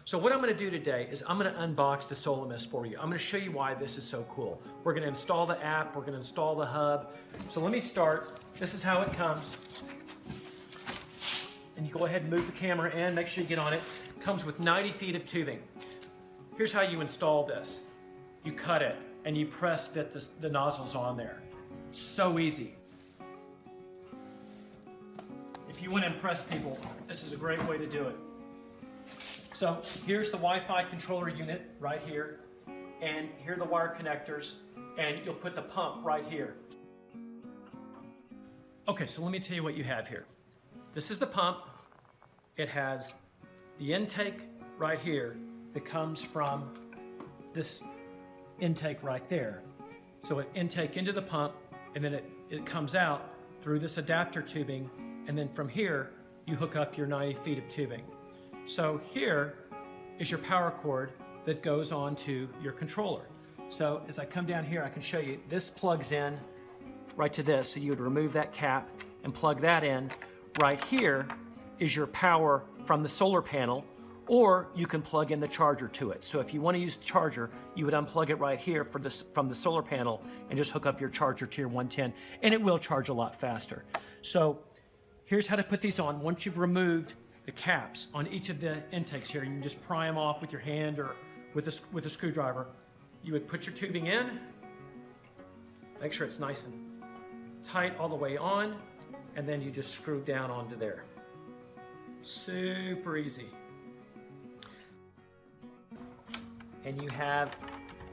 So what I'm going to do today is I'm going to unbox the SolaMist for you. I'm going to show you why this is so cool. We're going to install the app, we're going to install the hub. So let me start. This is how it comes. And you go ahead and move the camera in, make sure you get on it. It comes with 90 feet of tubing. Here's how you install this. You cut it and you press that the nozzle's on there. So easy. If you want to impress people, this is a great way to do it. So here's the Wi-Fi controller unit right here, and here are the wire connectors, and you'll put the pump right here. Okay, so let me tell you what you have here. This is the pump. It has the intake right here that comes from this intake right there. So it intake into the pump, and then it comes out through this adapter tubing, and then from here you hook up your 90 feet of tubing. So here is your power cord that goes onto your controller. So as I come down here, I can show you, this plugs in right to this. So you would remove that cap and plug that in. Right here is your power from the solar panel, or you can plug in the charger to it. So if you want to use the charger, you would unplug it right here from the solar panel and just hook up your charger to your 110, and it will charge a lot faster. So here's how to put these on. Once you've removed the caps on each of the intakes here, you can just pry them off with your hand or with a screwdriver. You would put your tubing in, make sure it's nice and tight all the way on, and then you just screw down onto there. Super easy. And you have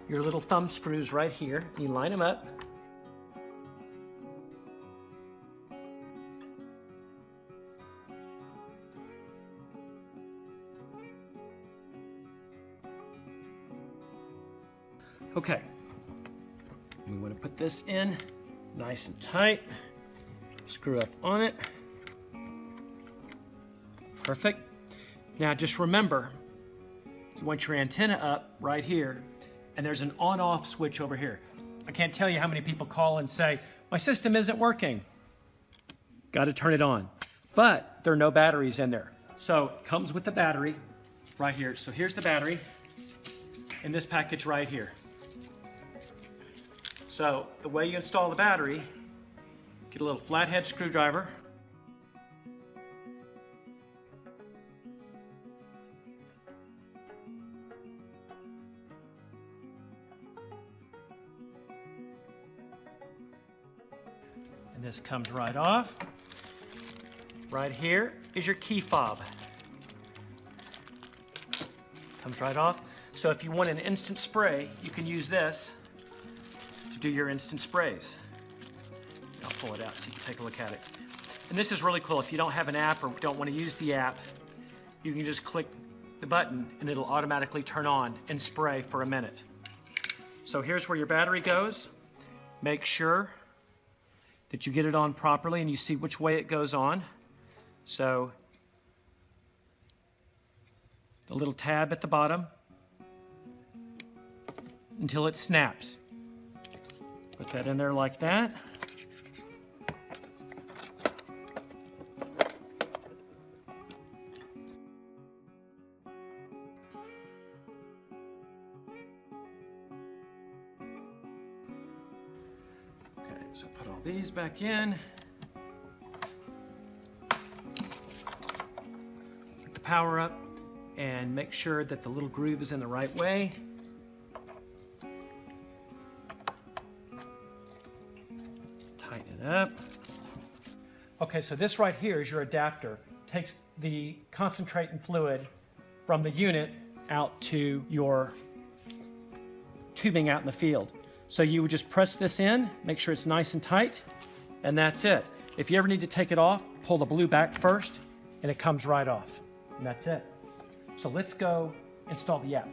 your little thumb screws right here. You line them up. Okay, we want to put this in nice and tight. Screw up on it. Perfect. Now just remember, you want your antenna up right here, and there's an on-off switch over here. I can't tell you how many people call and say, my system isn't working. Got to turn it on. But there are no batteries in there. So it comes with the battery right here. So here's the battery in this package right here. So the way you install the battery, get a little flathead screwdriver. And this comes right off. Right here is your key fob. Comes right off. So if you want an instant spray, you can use this to do your instant sprays. I'll pull it out so you can take a look at it. And this is really cool. If you don't have an app or don't want to use the app, you can just click the button and it'll automatically turn on and spray for a minute. So here's where your battery goes. Make sure that you get it on properly and you see which way it goes on. So the little tab at the bottom until it snaps. Put that in there like that. Okay, so put all these back in. Put the power up and make sure that the little groove is in the right way. Tighten it up. Okay, so this right here is your adapter. Takes the concentrate and fluid from the unit out to your tubing out in the field. So you would just press this in, make sure it's nice and tight, and that's it. If you ever need to take it off, pull the blue back first, and it comes right off. And that's it. So let's go install the app.